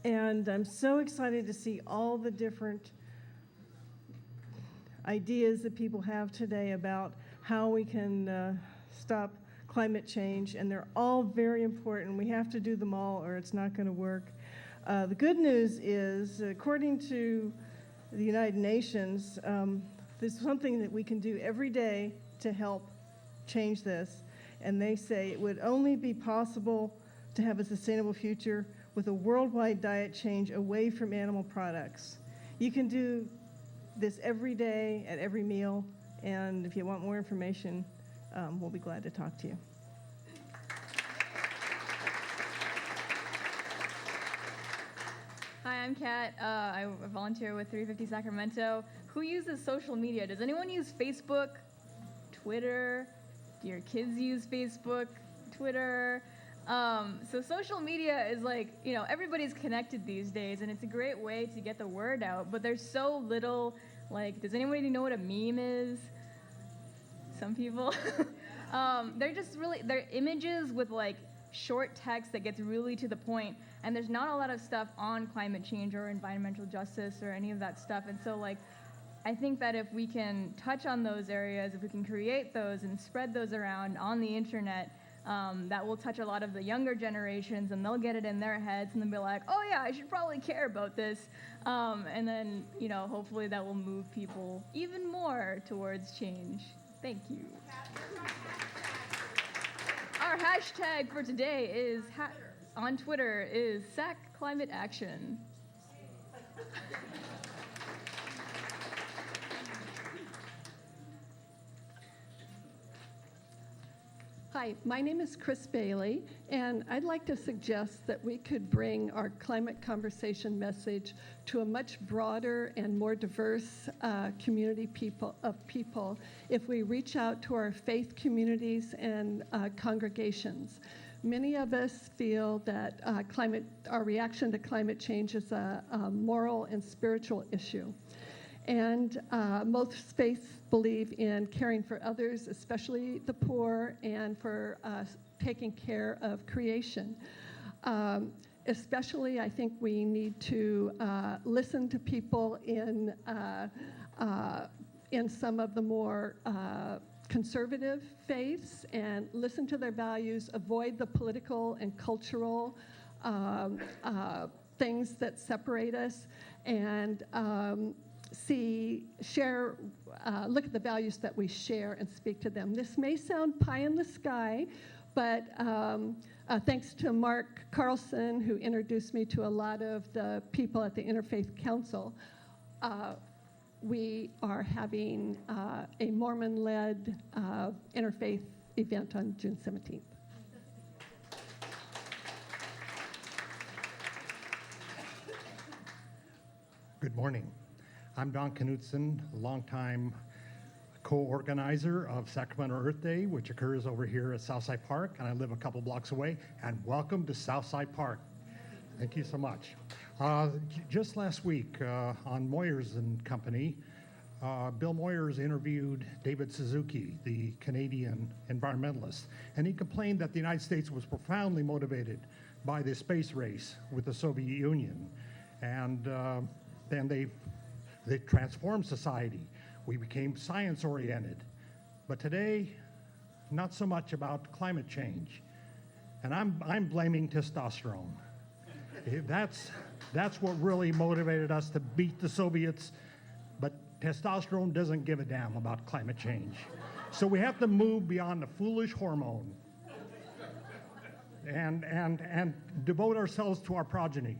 And I'm so excited to see all the different ideas that people have today about how we can stop climate change, and they're all very important. We have to do them all or it's not going to work. The good news is, according to the United Nations, there's something that we can do every day to help change this, and they say it would only be possible to have a sustainable future with a worldwide diet change away from animal products. You can do this every day at every meal, and if you want more information, we'll be glad to talk to you. Hi, I'm Kat. I volunteer with 350 Sacramento. Who uses social media? Does anyone use Facebook, Twitter? Do your kids use Facebook, Twitter? So social media is like, everybody's connected these days, and it's a great way to get the word out, but there's so little, does anybody know what a meme is? Some people. They're images with short text that gets really to the point, and there's not a lot of stuff on climate change or environmental justice or any of that stuff. And so I think that if we can touch on those areas, if we can create those and spread those around on the internet, that will touch a lot of the younger generations, and they'll get it in their heads and they'll be like, oh yeah, I should probably care about this. And then, hopefully that will move people even more towards change. Thank you. Our hashtag for today is on Twitter is #SacClimateAction. Hi, my name is Chris Bailey, and I'd like to suggest that we could bring our climate conversation message to a much broader and more diverse community of people if we reach out to our faith communities and congregations. Many of us feel that our reaction to climate change is a moral and spiritual issue. And most faiths believe in caring for others, especially the poor, and for taking care of creation. Especially, I think we need to listen to people in some of the more conservative faiths and listen to their values, look the political and cultural things that separate us, and look at the values that we share and speak to them. This may sound pie in the sky, but thanks to Mark Carlson, who introduced me to a lot of the people at the Interfaith Council, we are having a Mormon-led interfaith event on June 17th. Good morning. I'm Don Knutson, a longtime co-organizer of Sacramento Earth Day, which occurs over here at Southside Park, and I live a couple blocks away. And welcome to Southside Park. Thank you so much. Just last week on Moyers and Company, Bill Moyers interviewed David Suzuki, the Canadian environmentalist, and he complained that the United States was profoundly motivated by the space race with the Soviet Union. And then they transformed society. We became science-oriented. But today, not so much about climate change. And I'm blaming testosterone. That's what really motivated us to beat the Soviets. But testosterone doesn't give a damn about climate change. So we have to move beyond the foolish hormone and devote ourselves to our progeny.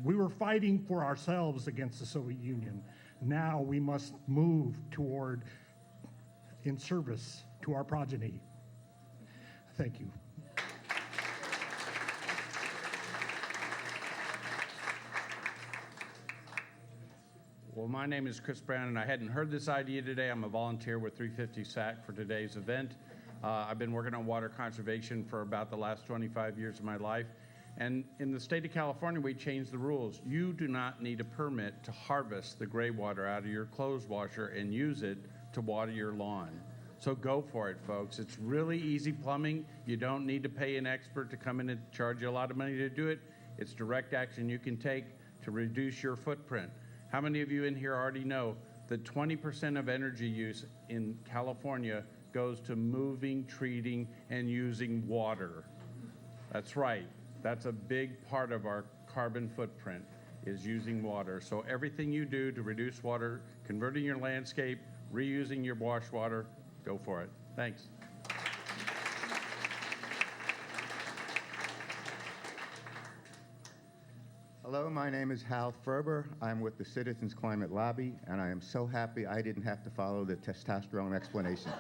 We were fighting for ourselves against the Soviet Union. Now we must move toward in service to our progeny. Thank you. Well, my name is Chris Brown, and I hadn't heard this idea today. I'm a volunteer with 350 SAC for today's event. I've been working on water conservation for about the last 25 years of my life. And in the state of California, we changed the rules. You do not need a permit to harvest the gray water out of your clothes washer and use it to water your lawn. So go for it, folks. It's really easy plumbing. You don't need to pay an expert to come in and charge you a lot of money to do it. It's direct action you can take to reduce your footprint. How many of you in here already know that 20% of energy use in California goes to moving, treating, and using water? That's right. That's a big part of our carbon footprint, is using water. So everything you do to reduce water, converting your landscape, reusing your wash water, go for it. Thanks. Hello, my name is Hal Ferber. I'm with the Citizens Climate Lobby, and I am so happy I didn't have to follow the testosterone explanation.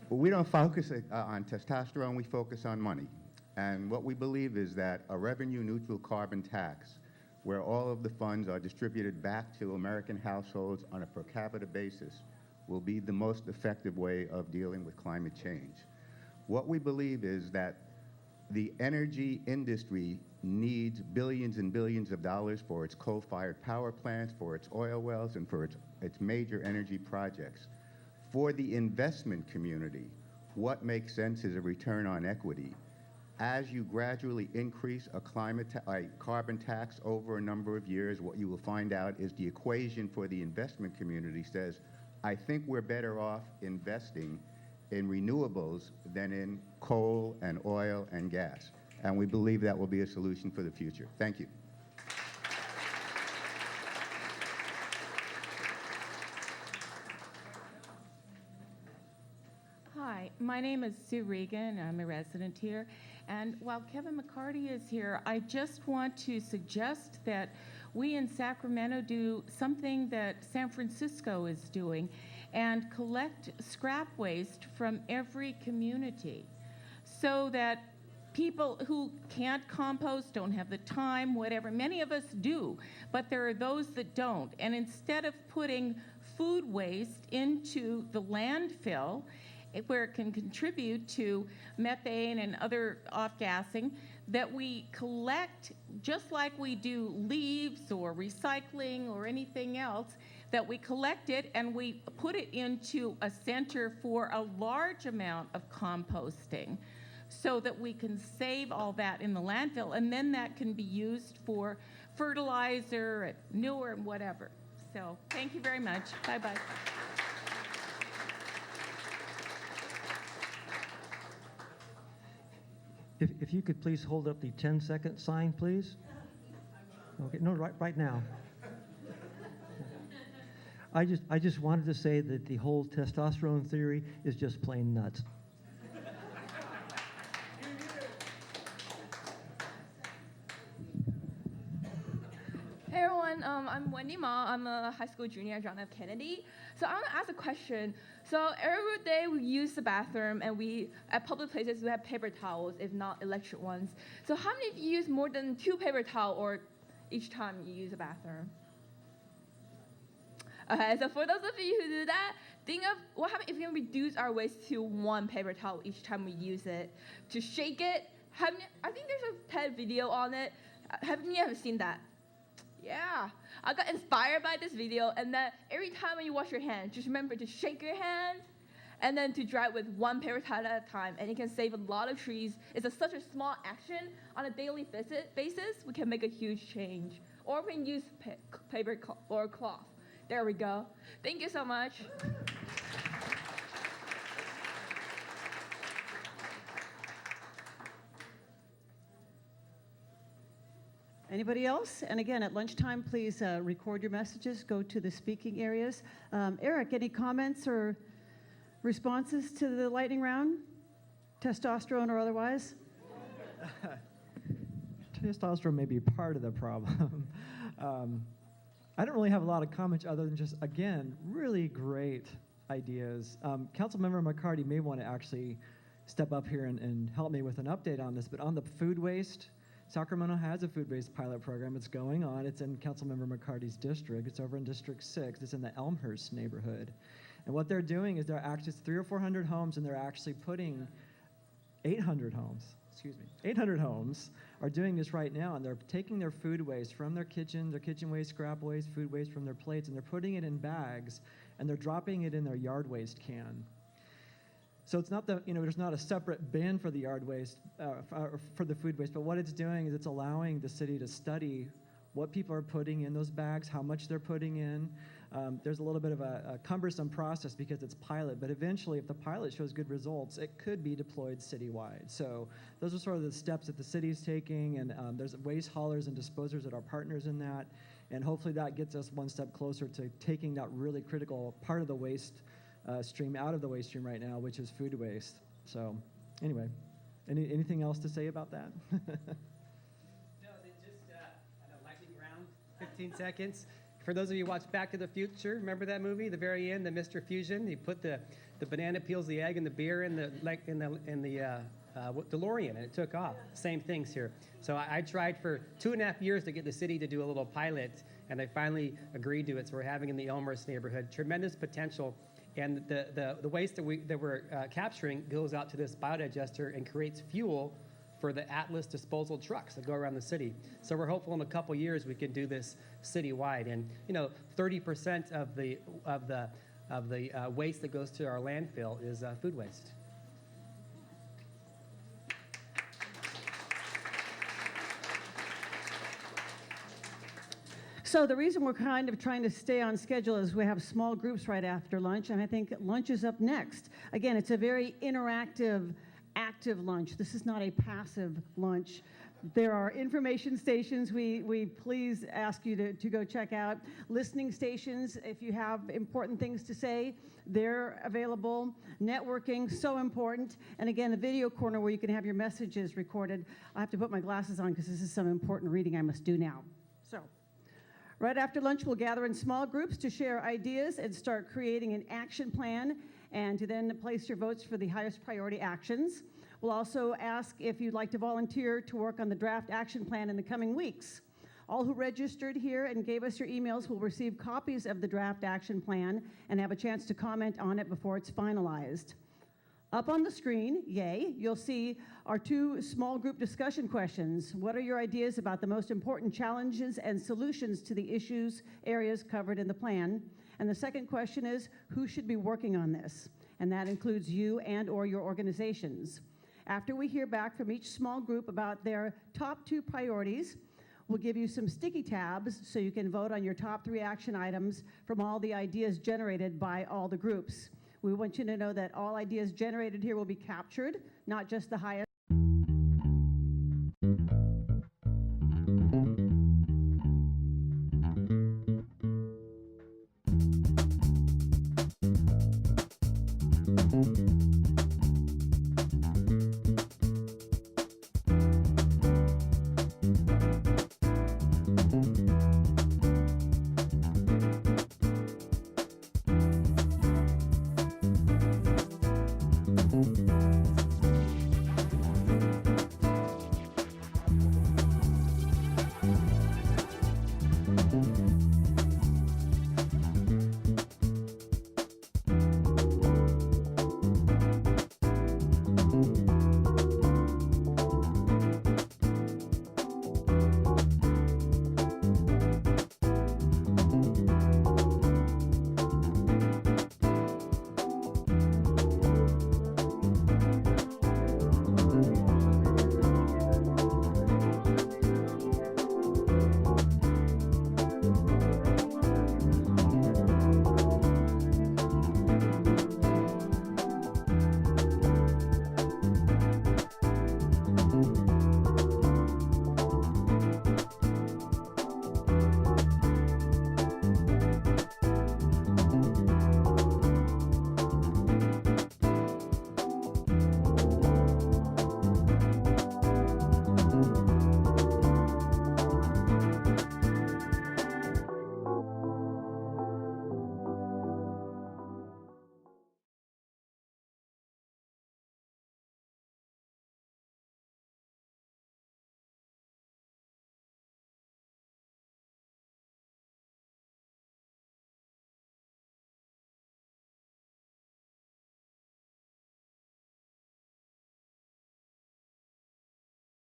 But we don't focus on testosterone, we focus on money. And what we believe is that a revenue-neutral carbon tax, where all of the funds are distributed back to American households on a per capita basis, will be the most effective way of dealing with climate change. What we believe is that the energy industry needs billions and billions of dollars for its coal-fired power plants, for its oil wells, and for its major energy projects. For the investment community, what makes sense is a return on equity. As you gradually increase a carbon tax over a number of years, what you will find out is the equation for the investment community says, I think we're better off investing in renewables than in coal and oil and gas. And we believe that will be a solution for the future. Thank you. Hi, my name is Sue Regan. I'm a resident here. And while Kevin McCarty is here, I just want to suggest that we in Sacramento do something that San Francisco is doing and collect scrap waste from every community so that people who can't compost, don't have the time, whatever, many of us do, but there are those that don't. And instead of putting food waste into the landfill, where it can contribute to methane and other off-gassing, that we collect, just like we do leaves or recycling or anything else, that we collect it and we put it into a center for a large amount of composting so that we can save all that in the landfill, and then that can be used for fertilizer, manure, and whatever. So thank you very much. Bye-bye. If you could please hold up the 10-second sign, please. Okay, no, right now. I just wanted to say that the whole testosterone theory is just plain nuts. Hey everyone, I'm Wendy Ma. I'm a high school junior at John F. Kennedy. So I want to ask a question. So every day we use the bathroom, and at public places we have paper towels, if not electric ones. So how many of you use more than 2 paper towels or each time you use a bathroom? Okay, so for those of you who do that, think of what happens if we can reduce our waste to 1 paper towel each time we use it. To shake it, I think there's a TED video on it. Have you ever seen that? Yeah, I got inspired by this video, and that every time when you wash your hands, just remember to shake your hands and then to dry it with 1 paper towel at a time, and it can save a lot of trees. It's such a small action on a daily basis, we can make a huge change. Or we can use paper or cloth. There we go. Thank you so much. Anybody else? And again, at lunchtime, please record your messages, go to the speaking areas. Eric, any comments or responses to the lightning round? Testosterone or otherwise? Testosterone may be part of the problem. I don't really have a lot of comments other than just, again, really great ideas. Councilmember McCarty may want to actually step up here and help me with an update on this, but on the food waste, Sacramento has a food waste pilot program. It's going on. It's in Councilmember McCarty's district. It's over in District 6. It's in the Elmhurst neighborhood. And what they're doing is they're actually, it's 300 or 400 homes, and they're actually putting 800 homes are doing this right now, and they're taking their food waste from their kitchen waste, scrap waste, food waste from their plates, and they're putting it in bags, and they're dropping it in their yard waste can. So it's not there's not a separate bin for the yard waste, for the food waste, but what it's doing is it's allowing the city to study what people are putting in those bags, how much they're putting in. There's a little bit of a cumbersome process because it's pilot, but eventually if the pilot shows good results, it could be deployed citywide. So those are sort of the steps that the city's taking, and there's waste haulers and disposers that are partners in that, and hopefully that gets us one step closer to taking that really critical part of the waste stream out of the waste stream right now, which is food waste. So anyway, anything else to say about that? No, they just lightning round, 15 seconds. For those of you who watch Back to the Future, remember that movie? The very end, the Mr. Fusion. He put the banana peels, the egg, and the beer in the DeLorean, and it took off. Same things here. So I tried for 2.5 years to get the city to do a little pilot, and they finally agreed to it. So we're having in the Elmhurst neighborhood tremendous potential. And the waste that we're capturing goes out to this biodigester and creates fuel for the Atlas disposal trucks that go around the city. So we're hopeful in a couple years we can do this citywide. And 30% of the waste that goes to our landfill is food waste. So the reason we're kind of trying to stay on schedule is we have small groups right after lunch, and I think lunch is up next. Again, it's a very interactive, active lunch. This is not a passive lunch. There are information stations we please ask you to go check out. Listening stations, if you have important things to say, they're available. Networking, so important. And again, a video corner where you can have your messages recorded. I have to put my glasses on because this is some important reading I must do now. So, right after lunch, we'll gather in small groups to share ideas and start creating an action plan, and to then place your votes for the highest priority actions. We'll also ask if you'd like to volunteer to work on the draft action plan in the coming weeks. All who registered here and gave us your emails will receive copies of the draft action plan and have a chance to comment on it before it's finalized. Up on the screen, yay, you'll see our 2 small group discussion questions. What are your ideas about the most important challenges and solutions to the issues, areas covered in the plan? And the second question is, who should be working on this? And that includes you and or your organizations. After we hear back from each small group about their top 2 priorities, we'll give you some sticky tabs so you can vote on your top 3 action items from all the ideas generated by all the groups. We want you to know that all ideas generated here will be captured, not just the highest.